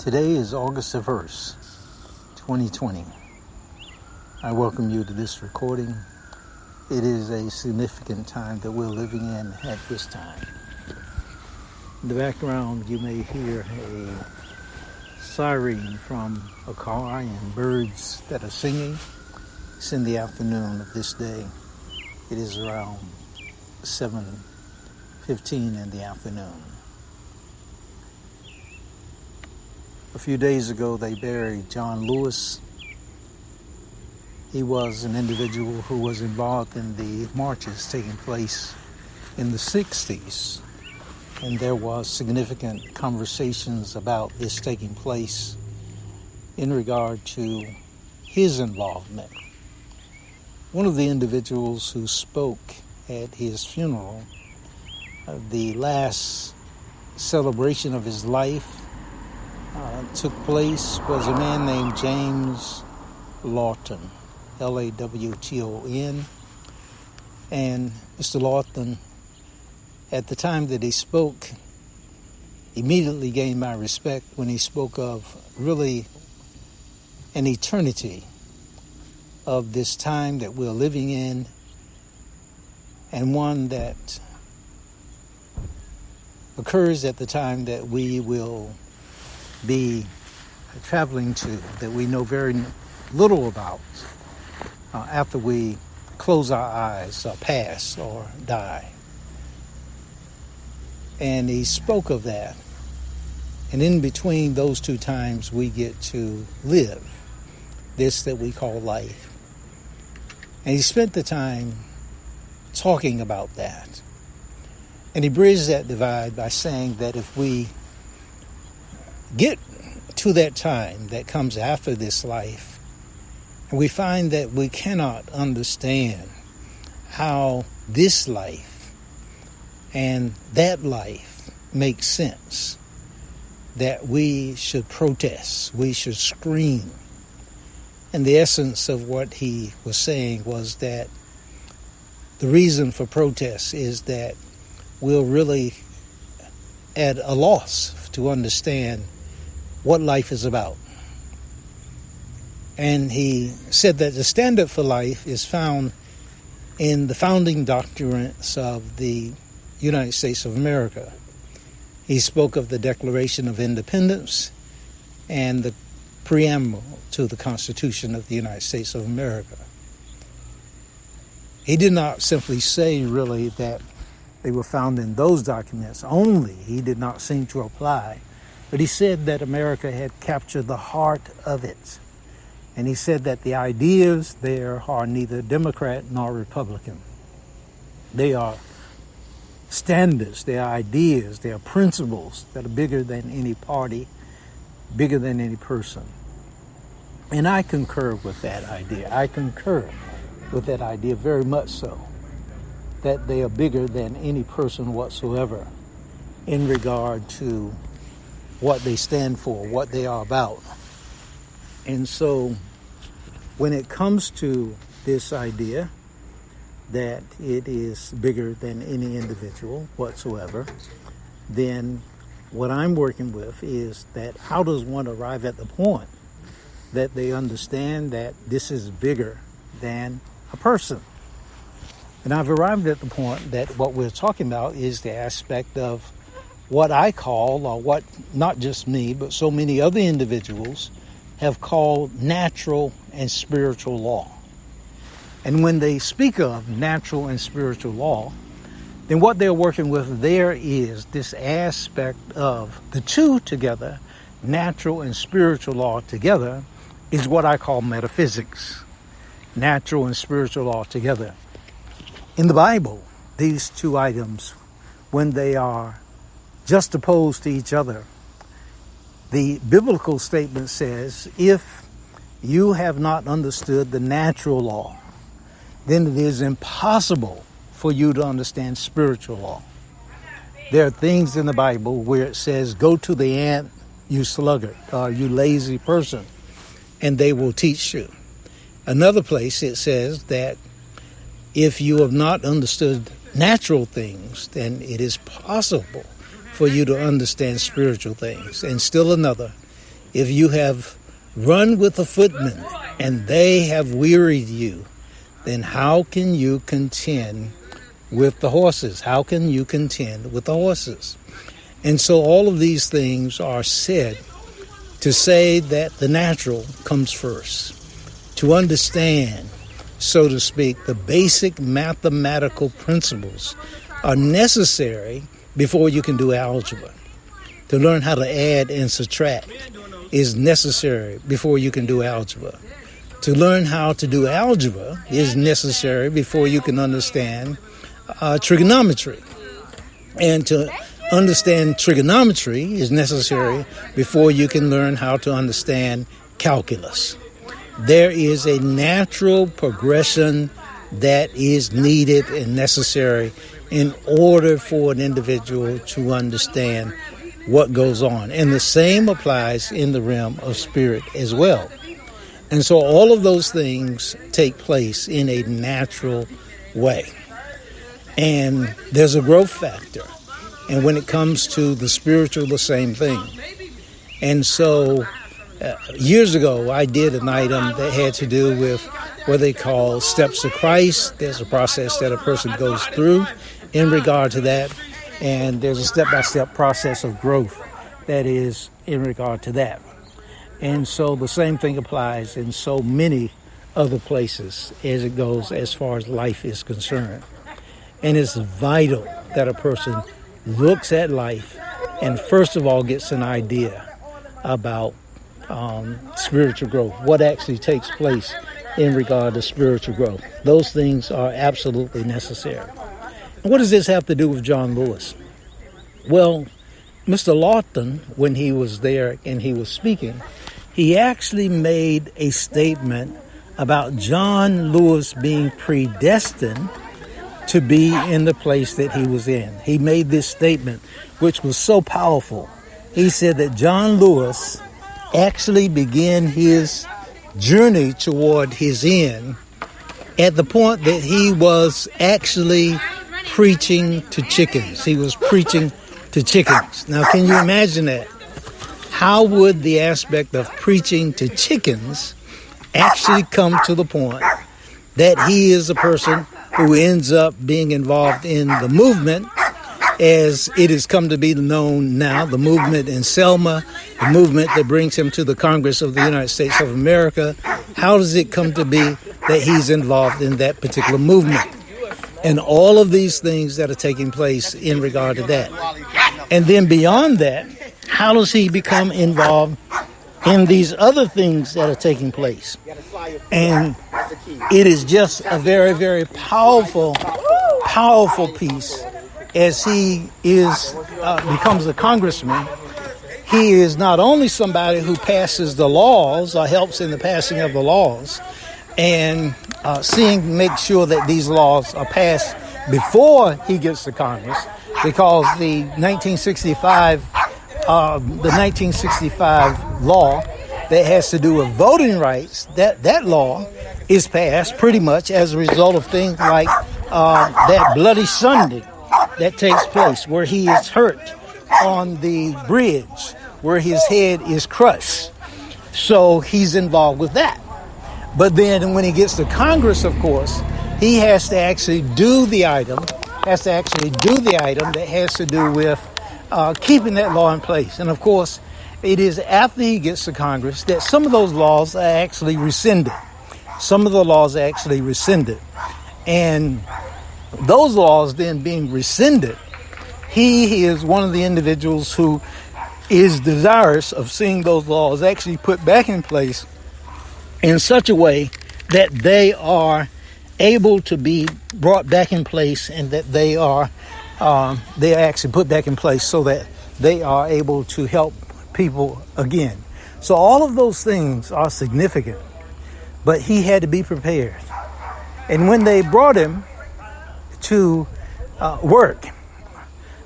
Today is August the 1st, 2020. I welcome you to this recording. It is a significant time that we're living in at this time. In the background, you may hear a siren from a car and birds that are singing. It's in the afternoon of this day. It is around 7:15 in the afternoon. A few days ago, they buried John Lewis. He was an individual who was involved in the marches taking place in the 60s. And there was significant conversations about this taking place in regard to his involvement. One of the individuals who spoke at his funeral, the last celebration of his life, took place, was a man named James Lawton, Lawton. And Mr. Lawton, at the time that he spoke, immediately gained my respect when he spoke of really an eternity of this time that we're living in, and one that occurs at the time that we will be traveling to, that we know very little about after we close our eyes or pass or die. And he spoke of that. And in between those two times, we get to live this that we call life. And he spent the time talking about that. And he bridged that divide by saying that if we get to that time that comes after this life, and we find that we cannot understand how this life and that life makes sense, that we should protest, we should scream. And the essence of what he was saying was that the reason for protest is that we're really at a loss to understand what life is about. And he said that the standard for life is found in the founding documents of the United States of America. He spoke of the Declaration of Independence and the preamble to the Constitution of the United States of America. He did not simply say really that they were found in those documents only. He did not seem to apply. But he said that America had captured the heart of it. And he said that the ideas there are neither Democrat nor Republican. They are standards, they are ideas, they are principles that are bigger than any party, bigger than any person. And I concur with that idea. I concur with that idea very much so, that they are bigger than any person whatsoever in regard to what they stand for, what they are about. And so when it comes to this idea that it is bigger than any individual whatsoever, then what I'm working with is that how does one arrive at the point that they understand that this is bigger than a person? And I've arrived at the point that what we're talking about is the aspect of what I call, or what not just me, but so many other individuals have called natural and spiritual law. And when they speak of natural and spiritual law, then what they're working with there is this aspect of the two together, natural and spiritual law together, is what I call metaphysics. Natural and spiritual law together. In the Bible, these two items, when they are juxtaposed to each other, the biblical statement says, if you have not understood the natural law, then it is impossible for you to understand spiritual law. There are things in the Bible where it says, go to the ant, you sluggard, or you lazy person, and they will teach you. Another place it says that if you have not understood natural things, then it is possible for you to understand spiritual things. And still another, if you have run with the footmen and they have wearied you, then how can you contend with the horses? How can you contend with the horses? And so all of these things are said to say that the natural comes first. To understand, so to speak, the basic mathematical principles are necessary before you can do algebra. To learn how to add and subtract is necessary before you can do algebra. To learn how to do algebra is necessary before you can understand trigonometry. And to understand trigonometry is necessary before you can learn how to understand calculus. There is a natural progression that is needed and necessary in order for an individual to understand what goes on. And the same applies in the realm of spirit as well. And so all of those things take place in a natural way. And there's a growth factor. And when it comes to the spiritual, the same thing. And so years ago, I did an item that had to do with what they call steps of Christ. There's a process that a person goes through in regard to that. And there's a step-by-step process of growth that is in regard to that. And so the same thing applies in so many other places as it goes as far as life is concerned. And it's vital that a person looks at life and first of all gets an idea about spiritual growth, what actually takes place in regard to spiritual growth. Those things are absolutely necessary. And what does this have to do with John Lewis? Well, Mr. Lawton, when he was there and he was speaking, he actually made a statement about John Lewis being predestined to be in the place that he was in. He made this statement, which was so powerful. He said that John Lewis actually began his journey toward his end at the point that he was actually preaching to chickens. He was preaching to chickens. Now, can you imagine that? How would the aspect of preaching to chickens actually come to the point that he is a person who ends up being involved in the movement as it has come to be known now, the movement in Selma, the movement that brings him to the Congress of the United States of America? How does it come to be that he's involved in that particular movement? And all of these things that are taking place in regard to that. And then beyond that, how does he become involved in these other things that are taking place? And it is just a very, very powerful piece as he becomes a congressman. He is not only somebody who passes the laws or helps in the passing of the laws and make sure that these laws are passed before he gets to Congress, because the 1965 law that has to do with voting rights, that law is passed pretty much as a result of things like that bloody Sunday that takes place where he is hurt on the bridge, where his head is crushed. So he's involved with that. But then when he gets to Congress, of course, he has to actually do the item that has to do with keeping that law in place. And of course, it is after he gets to Congress that some of those laws are actually rescinded. And those laws then being rescinded, he is one of the individuals who is desirous of seeing those laws actually put back in place in such a way that they are able to be brought back in place, and that they are actually put back in place so that they are able to help people again. So all of those things are significant, but he had to be prepared. And when they brought him to work,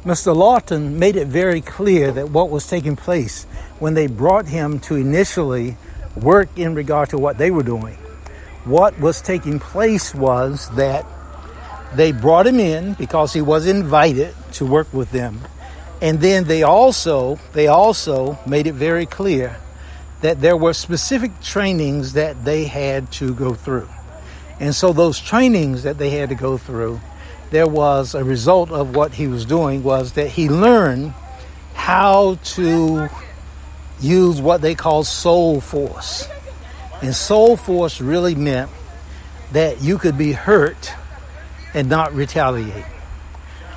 Mr. Lawton made it very clear that what was taking place when they brought him to initially work in regard to what they were doing, what was taking place was that they brought him in because he was invited to work with them. And then they also made it very clear that there were specific trainings that they had to go through. And so those trainings that they had to go through, there was a result of what he was doing was that he learned how to use what they call soul force. And soul force really meant that you could be hurt and not retaliate.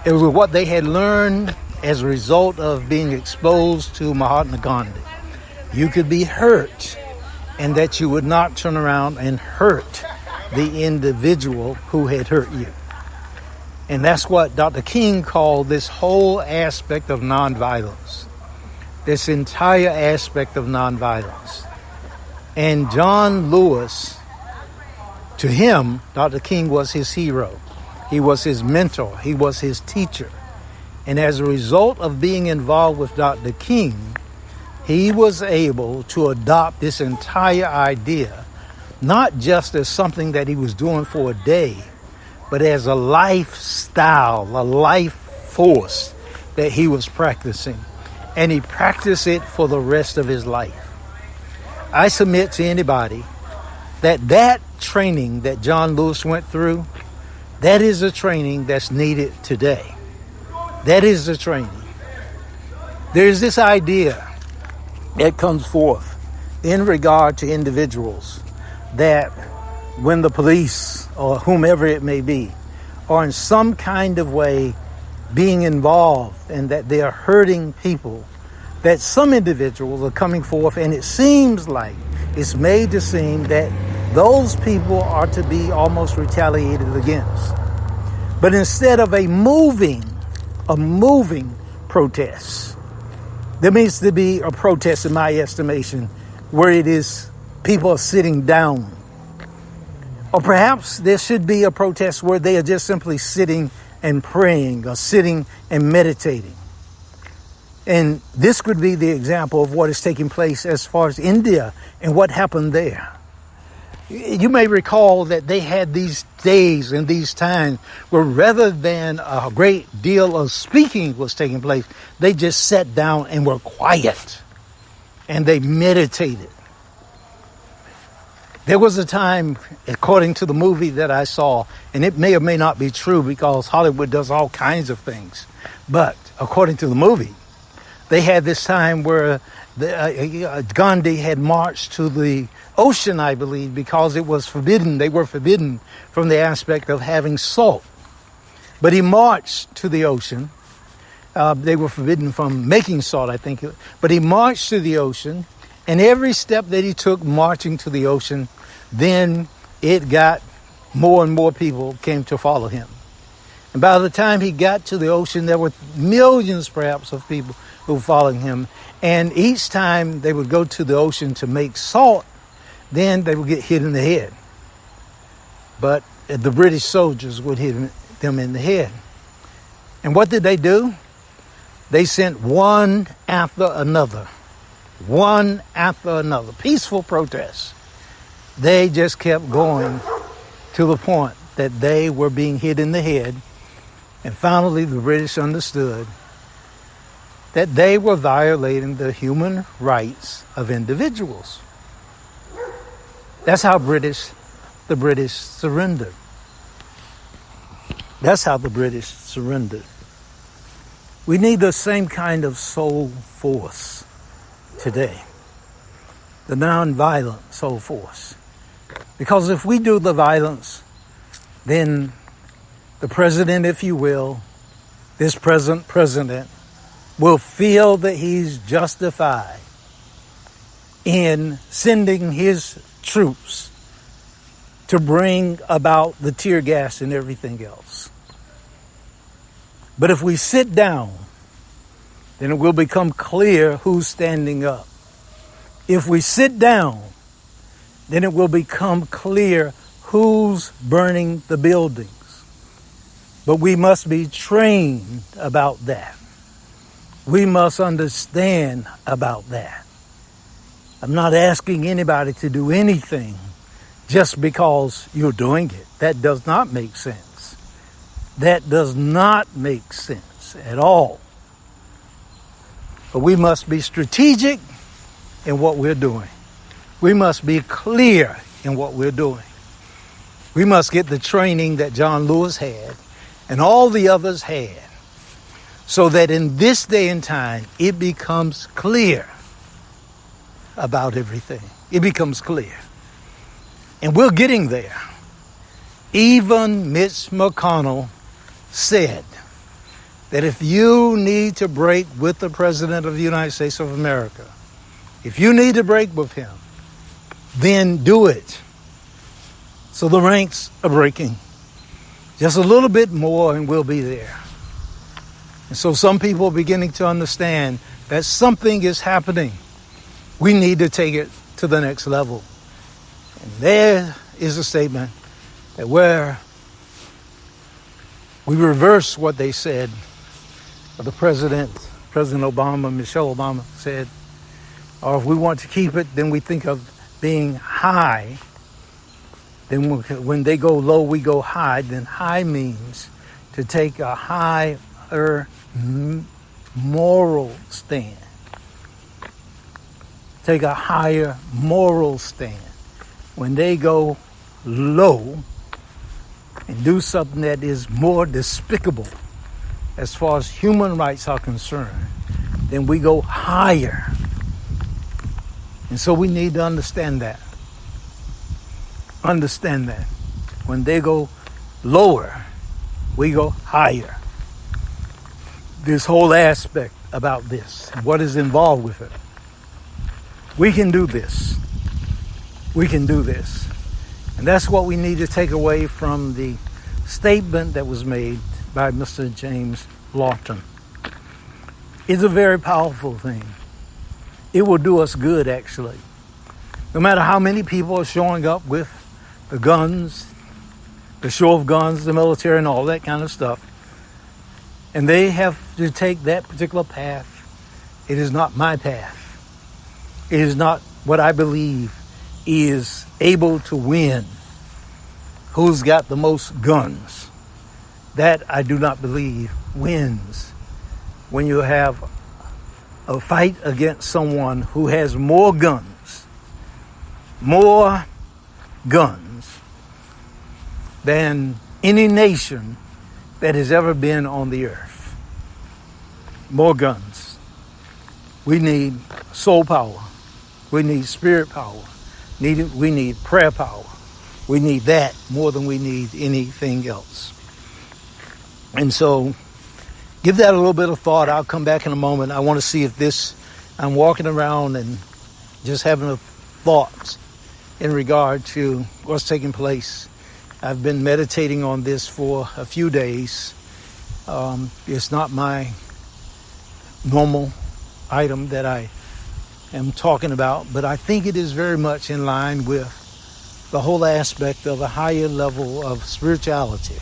It was what they had learned as a result of being exposed to Mahatma Gandhi. You could be hurt and that you would not turn around and hurt the individual who had hurt you. And that's what Dr. King called this whole aspect of nonviolence, this entire aspect of nonviolence. And John Lewis, to him, Dr. King was his hero. He was his mentor. He was his teacher. And as a result of being involved with Dr. King, he was able to adopt this entire idea, not just as something that he was doing for a day, but as a lifestyle, a life force that he was practicing. And he practiced it for the rest of his life. I submit to anybody that training that John Lewis went through, that is a training that's needed today. That is the training. There's this idea that comes forth in regard to individuals that when the police or whomever it may be are in some kind of way being involved and that they are hurting people, that some individuals are coming forth and it seems like it's made to seem that those people are to be almost retaliated against. But instead of a moving protest, there needs to be a protest, in my estimation, where it is people are sitting down. Or perhaps there should be a protest where they are just simply sitting and praying or sitting and meditating. And this could be the example of what is taking place as far as India and what happened there. You may recall that they had these days and these times where rather than a great deal of speaking was taking place, they just sat down and were quiet and they meditated. There was a time, according to the movie that I saw, and it may or may not be true because Hollywood does all kinds of things, but according to the movie, they had this time where Gandhi had marched to the ocean, I believe, because it was forbidden. They were forbidden from the aspect of having salt. But he marched to the ocean. They were forbidden from making salt, I think. But he marched to the ocean, and every step that he took marching to the ocean, then it got more and more people came to follow him. And by the time he got to the ocean, there were millions, perhaps, of people who were following him. And each time they would go to the ocean to make salt, then they would get hit in the head. But the British soldiers would hit them in the head. And what did they do? They sent one after another. Peaceful protests. They just kept going to the point that they were being hit in the head. And finally, the British understood that they were violating the human rights of individuals. That's how the British surrendered. That's how the British surrendered. We need the same kind of soul force today. The nonviolent soul force. Because if we do the violence, then the president, if you will, this present president, will feel that he's justified in sending his troops to bring about the tear gas and everything else. But if we sit down, then it will become clear who's standing up. If we sit down, then it will become clear who's burning the buildings. But we must be trained about that. We must understand about that. I'm not asking anybody to do anything just because you're doing it. That does not make sense. That does not make sense at all. But we must be strategic in what we're doing. We must be clear in what we're doing. We must get the training that John Lewis had and all the others had, so that in this day and time, it becomes clear about everything. It becomes clear. And we're getting there. Even Mitch McConnell said that if you need to break with the President of the United States of America, if you need to break with him, then do it. So the ranks are breaking. Just a little bit more and we'll be there. And so some people are beginning to understand that something is happening. We need to take it to the next level. And there is a statement that where we reverse what they said, or the President Obama, Michelle Obama said, or if we want to keep it, then we think of being high. Then when they go low, we go high. Then high means to take a higher moral stand. Take a higher moral stand. When they go low and do something that is more despicable as far as human rights are concerned, then we go higher. And so we need to understand that. Understand that. When they go lower, we go higher. This whole aspect about this, what is involved with it. We can do this. We can do this. And that's what we need to take away from the statement that was made by Mr. James Lawton. It's a very powerful thing. It will do us good, actually. No matter how many people are showing up with the guns, the show of guns, the military, and all that kind of stuff, and they have to take that particular path, it is not my path. It is not what I believe is able to win. Who's got the most guns? That I do not believe wins. When you have a fight against someone who has more guns than any nation that has ever been on the earth. More guns. We need soul power. We need spirit power. We need prayer power. We need that more than we need anything else. And so give that a little bit of thought. I'll come back in a moment. I want to see if I'm walking around and just having a thought in regard to what's taking place. I've been meditating on this for a few days. It's not my normal item that I am talking about, but I think it is very much in line with the whole aspect of a higher level of spirituality.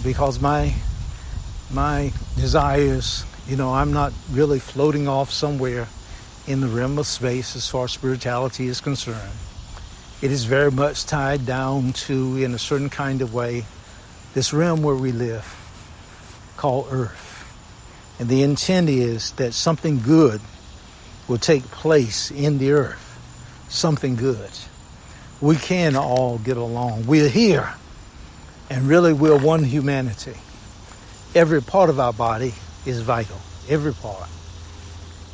Because my desires, I'm not really floating off somewhere in the realm of space as far as spirituality is concerned. It is very much tied down to, in a certain kind of way, this realm where we live, called Earth. And the intent is that something good will take place in the earth. Something good. We can all get along. We're here. And really we're one humanity. Every part of our body is vital. Every part.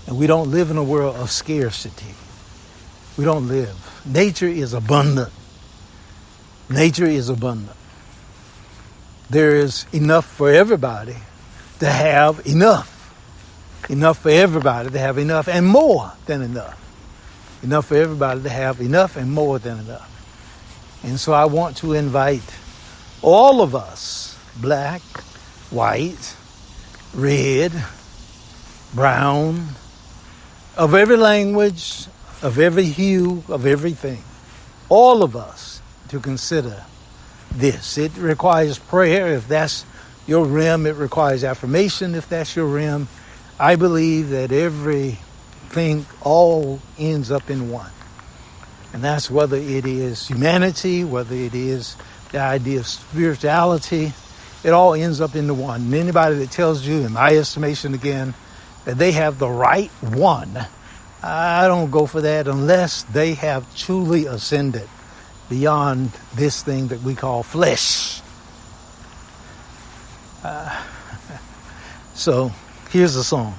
And we don't live in a world of scarcity. We don't live. Nature is abundant. Nature is abundant. There is enough for everybody to have enough. Enough for everybody to have enough and more than enough. Enough for everybody to have enough and more than enough. And so I want to invite all of us, black, white, red, brown, of every language, of every hue, of everything, all of us to consider this. It requires prayer if that's your realm. It requires affirmation if that's your realm. I believe that everything all ends up in one. And that's whether it is humanity, whether it is the idea of spirituality, it all ends up in the one. And anybody that tells you, in my estimation again, that they have the right one, I don't go for that unless they have truly ascended beyond this thing that we call flesh. So here's the song.